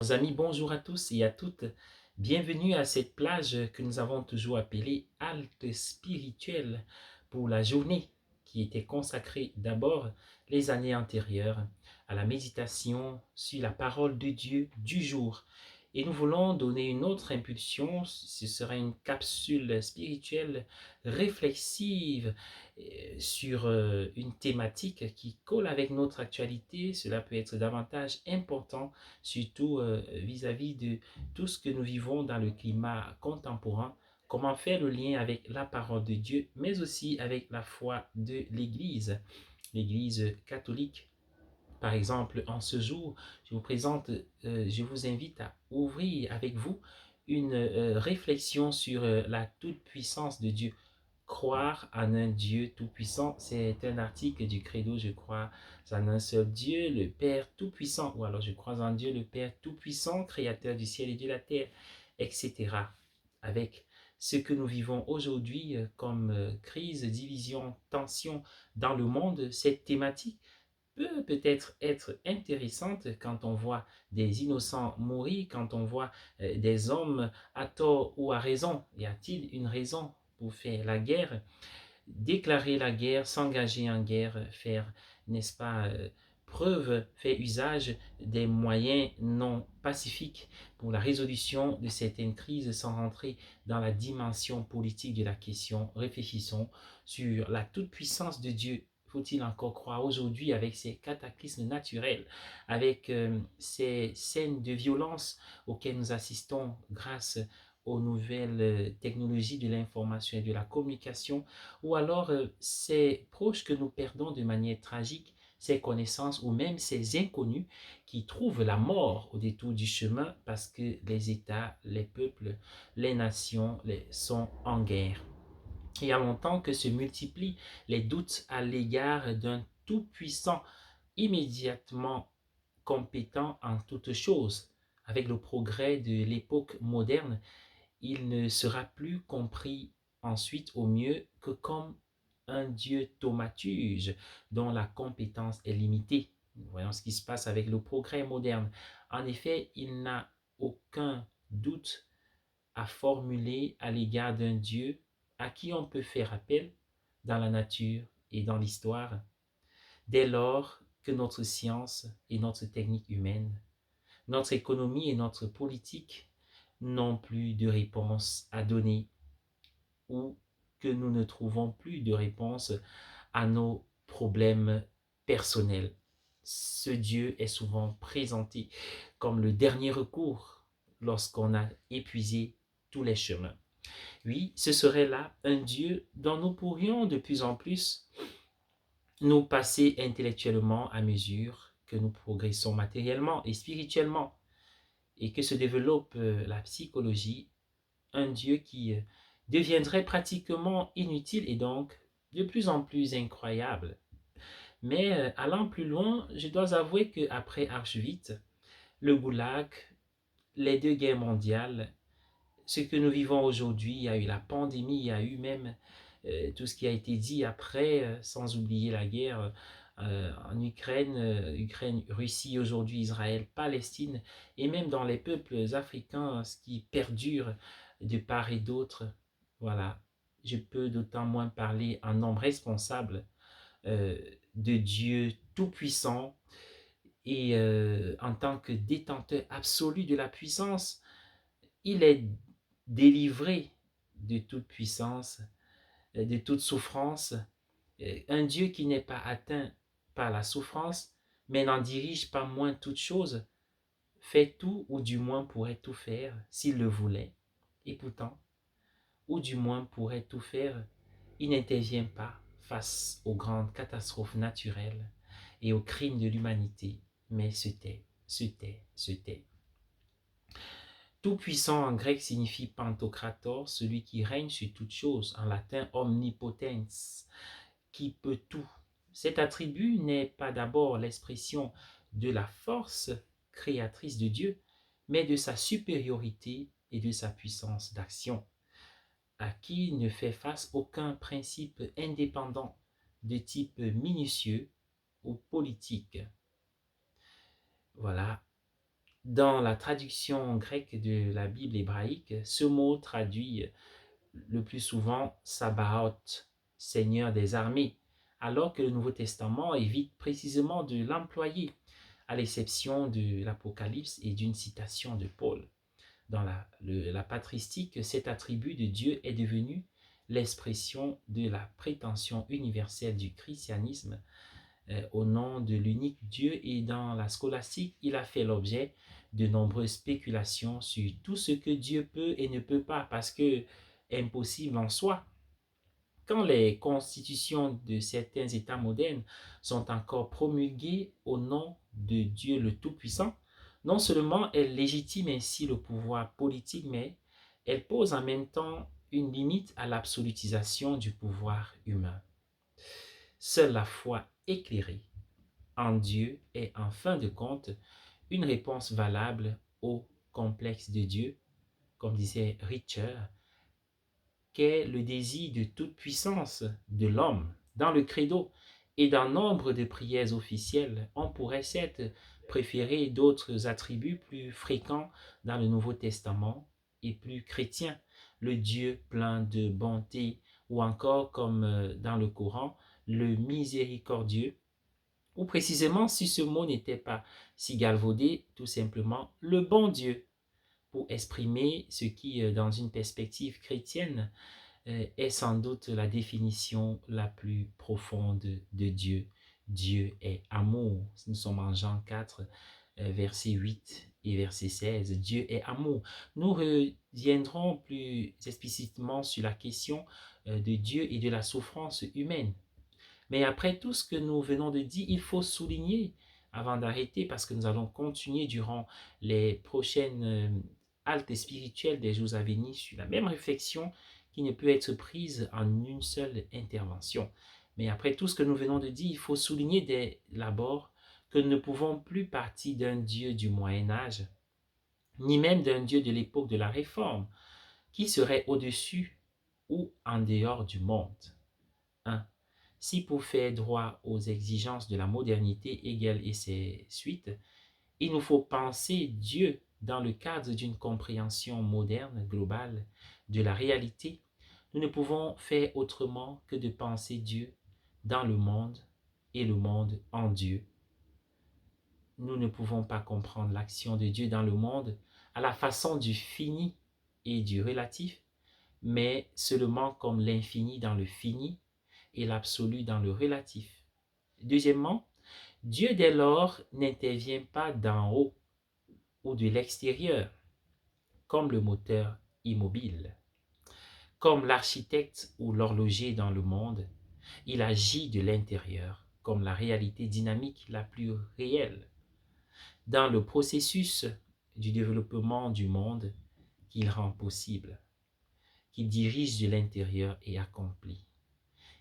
Chers amis, bonjour à tous et à toutes. Bienvenue à cette plage que nous avons toujours appelée halte spirituelle pour la journée qui était consacrée d'abord les années antérieures à la méditation sur la parole de Dieu du jour. Et nous voulons donner une autre impulsion, ce sera une capsule spirituelle réflexive sur une thématique qui colle avec notre actualité. Cela peut être davantage important surtout vis-à-vis de tout ce que nous vivons dans le climat contemporain, comment faire le lien avec la parole de Dieu, mais aussi avec la foi de l'Église catholique. Par exemple, en ce jour, je vous invite à ouvrir avec vous une réflexion sur la toute-puissance de Dieu. Croire en un Dieu tout-puissant, c'est un article du Credo, je crois en un seul Dieu, le Père tout-puissant, ou alors je crois en Dieu, le Père tout-puissant, créateur du ciel et de la terre, etc. Avec ce que nous vivons aujourd'hui comme crise, division, tension dans le monde, cette thématique peut peut-être être intéressante quand on voit des innocents mourir, quand on voit des hommes à tort ou à raison. Y a-t-il une raison pour faire la guerre? Déclarer la guerre, s'engager en guerre, faire, n'est-ce pas, faire usage des moyens non pacifiques pour la résolution de certaines crises sans rentrer dans la dimension politique de la question. Réfléchissons sur la toute-puissance de Dieu. Faut-il encore croire aujourd'hui avec ces cataclysmes naturels, avec ces scènes de violence auxquelles nous assistons grâce aux nouvelles technologies de l'information et de la communication, ou alors ces proches que nous perdons de manière tragique, ces connaissances ou même ces inconnus qui trouvent la mort au détour du chemin parce que les États, les peuples, les nations sont en guerre. Il y a longtemps que se multiplient les doutes à l'égard d'un tout-puissant immédiatement compétent en toutes choses. Avec le progrès de l'époque moderne, il ne sera plus compris ensuite au mieux que comme un Dieu thaumaturge dont la compétence est limitée. Voyons ce qui se passe avec le progrès moderne. En effet, il n'a aucun doute à formuler à l'égard d'un Dieu à qui on peut faire appel dans la nature et dans l'histoire, dès lors que notre science et notre technique humaine, notre économie et notre politique n'ont plus de réponse à donner ou que nous ne trouvons plus de réponse à nos problèmes personnels. Ce Dieu est souvent présenté comme le dernier recours lorsqu'on a épuisé tous les chemins. Oui, ce serait là un Dieu dont nous pourrions de plus en plus nous passer intellectuellement à mesure que nous progressons matériellement et spirituellement et que se développe la psychologie, un Dieu qui deviendrait pratiquement inutile et donc de plus en plus incroyable. Mais allant plus loin, je dois avouer qu'après Auschwitz, le Goulag, les deux guerres mondiales, ce que nous vivons aujourd'hui, il y a eu la pandémie, il y a eu même tout ce qui a été dit après, sans oublier la guerre en Ukraine, Ukraine, Russie aujourd'hui, Israël, Palestine, et même dans les peuples africains, ce qui perdure de part et d'autre. Voilà, je peux d'autant moins parler en homme responsable euh, de Dieu tout-puissant et en tant que détenteur absolu de la puissance, il est délivré de toute puissance, de toute souffrance. Un Dieu qui n'est pas atteint par la souffrance, mais n'en dirige pas moins toute chose, fait tout ou du moins pourrait tout faire s'il le voulait. Et pourtant, ou du moins pourrait tout faire, il n'intervient pas face aux grandes catastrophes naturelles et aux crimes de l'humanité, mais se tait, se tait, se tait. Tout-puissant en grec signifie pantokrator, celui qui règne sur toute chose, en latin omnipotens, qui peut tout. Cet attribut n'est pas d'abord l'expression de la force créatrice de Dieu, mais de sa supériorité et de sa puissance d'action, à qui ne fait face aucun principe indépendant de type minutieux ou politique. Voilà. Dans la traduction grecque de la Bible hébraïque, ce mot traduit le plus souvent Sabaoth, Seigneur des armées, alors que le Nouveau Testament évite précisément de l'employer, à l'exception de l'Apocalypse et d'une citation de Paul. Dans la patristique, cet attribut de Dieu est devenu l'expression de la prétention universelle du christianisme au nom de l'unique Dieu, et dans la scolastique, il a fait l'objet de nombreuses spéculations sur tout ce que Dieu peut et ne peut pas, parce que impossible en soi. Quand les constitutions de certains États modernes sont encore promulguées au nom de Dieu le Tout-Puissant, non seulement elles légitiment ainsi le pouvoir politique, mais elles posent en même temps une limite à l'absolutisation du pouvoir humain. Seule la foi éclairée en Dieu est en fin de compte une réponse valable au complexe de Dieu, comme disait Richter, qu'est le désir de toute puissance de l'homme. Dans le credo et dans nombre de prières officielles, on pourrait certes préférer d'autres attributs plus fréquents dans le Nouveau Testament et plus chrétiens, le Dieu plein de bonté, ou encore comme dans le Coran, le miséricordieux, ou précisément, si ce mot n'était pas si galvaudé, tout simplement le bon Dieu, pour exprimer ce qui, dans une perspective chrétienne, est sans doute la définition la plus profonde de Dieu. Dieu est amour. Nous sommes en Jean 4, verset 8 et verset 16. Dieu est amour. Nous reviendrons plus explicitement sur la question de Dieu et de la souffrance humaine. Mais après tout ce que nous venons de dire, il faut souligner, avant d'arrêter, parce que nous allons continuer durant les prochaines haltes spirituelles des jours à venir sur la même réflexion qui ne peut être prise en une seule intervention. Mais après tout ce que nous venons de dire, il faut souligner dès l'abord que nous ne pouvons plus partir d'un Dieu du Moyen Âge, ni même d'un Dieu de l'époque de la Réforme, qui serait au-dessus ou en dehors du monde. 1. Si pour faire droit aux exigences de la modernité égale et ses suites, il nous faut penser Dieu dans le cadre d'une compréhension moderne, globale, de la réalité, nous ne pouvons faire autrement que de penser Dieu dans le monde et le monde en Dieu. Nous ne pouvons pas comprendre l'action de Dieu dans le monde à la façon du fini et du relatif, mais seulement comme l'infini dans le fini et l'absolu dans le relatif. Deuxièmement, Dieu dès lors n'intervient pas d'en haut ou de l'extérieur, comme le moteur immobile. Comme l'architecte ou l'horloger dans le monde, il agit de l'intérieur, comme la réalité dynamique la plus réelle, dans le processus du développement du monde qu'il rend possible, qu'il dirige de l'intérieur et accomplit.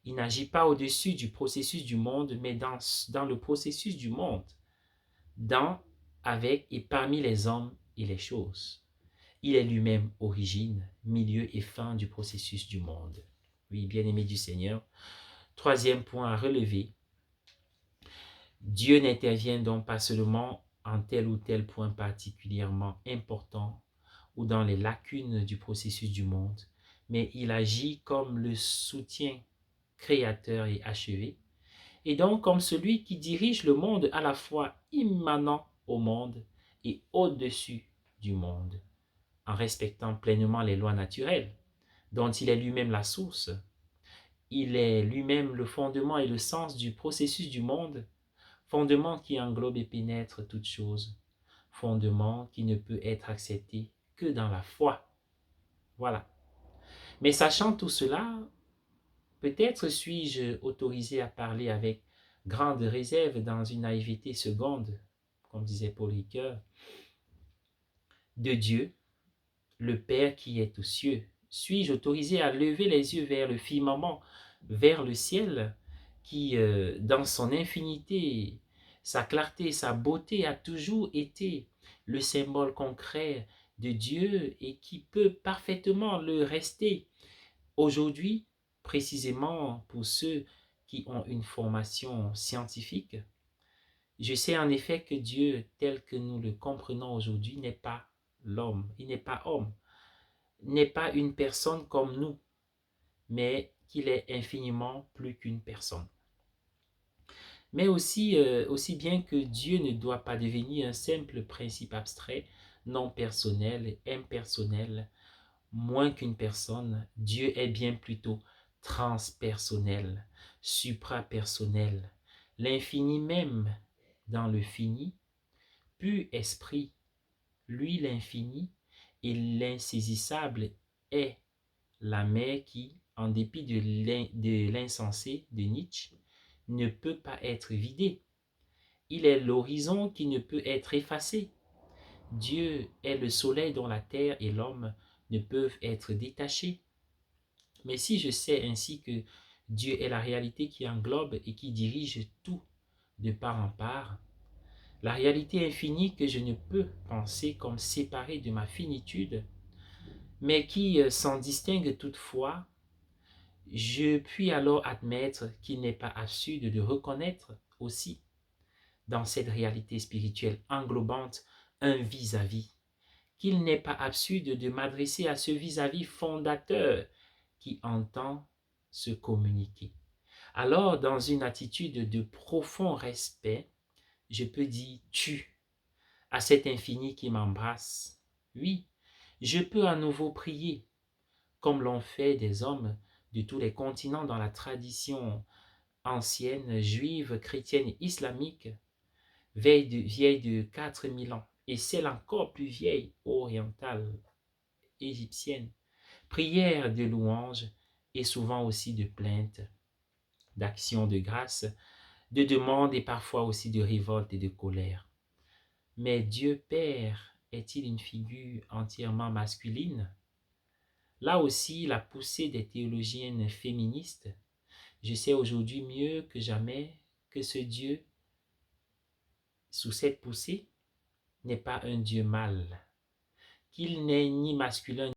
Il n'agit pas au-dessus du processus du monde, mais dans le processus du monde, dans, avec et parmi les hommes et les choses. Il est lui-même origine, milieu et fin du processus du monde. Oui, bien-aimé du Seigneur. Troisième point à relever, Dieu n'intervient donc pas seulement en tel ou tel point particulièrement important ou dans les lacunes du processus du monde, mais il agit comme le soutien créateur et achevé, et donc comme celui qui dirige le monde à la fois immanent au monde et au-dessus du monde, en respectant pleinement les lois naturelles, dont il est lui-même la source. Il est lui-même le fondement et le sens du processus du monde, fondement qui englobe et pénètre toutes choses, fondement qui ne peut être accepté que dans la foi. Voilà. Mais sachant tout cela, peut-être suis-je autorisé à parler avec grande réserve dans une naïveté seconde, comme disait Paul Ricoeur, de Dieu, le Père qui est aux cieux. Suis-je autorisé à lever les yeux vers le firmament, vers le ciel, qui, dans son infinité, sa clarté, sa beauté, a toujours été le symbole concret de Dieu et qui peut parfaitement le rester aujourd'hui, précisément pour ceux qui ont une formation scientifique? Je sais en effet que Dieu, tel que nous le comprenons aujourd'hui, n'est pas l'homme, il n'est pas homme, n'est pas une personne comme nous, mais qu'il est infiniment plus qu'une personne. Mais aussi bien que Dieu ne doit pas devenir un simple principe abstrait, non personnel, impersonnel, moins qu'une personne, Dieu est bien plutôt transpersonnel, suprapersonnel, l'infini même dans le fini, pur esprit, lui l'infini et l'insaisissable est la mer qui, en dépit de l'insensé de Nietzsche, ne peut pas être vidée. Il est l'horizon qui ne peut être effacé. Dieu est le soleil dont la terre et l'homme ne peuvent être détachés. Mais si je sais ainsi que Dieu est la réalité qui englobe et qui dirige tout de part en part, la réalité infinie que je ne peux penser comme séparée de ma finitude, mais qui s'en distingue toutefois, je puis alors admettre qu'il n'est pas absurde de reconnaître aussi dans cette réalité spirituelle englobante un vis-à-vis, qu'il n'est pas absurde de m'adresser à ce vis-à-vis fondateur qui entend se communiquer. Alors, dans une attitude de profond respect, je peux dire tu à cet infini qui m'embrasse. Oui, je peux à nouveau prier, comme l'ont fait des hommes de tous les continents dans la tradition ancienne, juive, chrétienne, islamique, vieille de 4000 ans, et celle encore plus vieille, orientale, égyptienne. Prière de louange et souvent aussi de plainte, d'action de grâce, de demande et parfois aussi de révolte et de colère. Mais Dieu Père est-il une figure entièrement masculine? Là aussi, la poussée des théologiennes féministes, je sais aujourd'hui mieux que jamais que ce Dieu, sous cette poussée, n'est pas un Dieu mâle, qu'il n'est ni masculin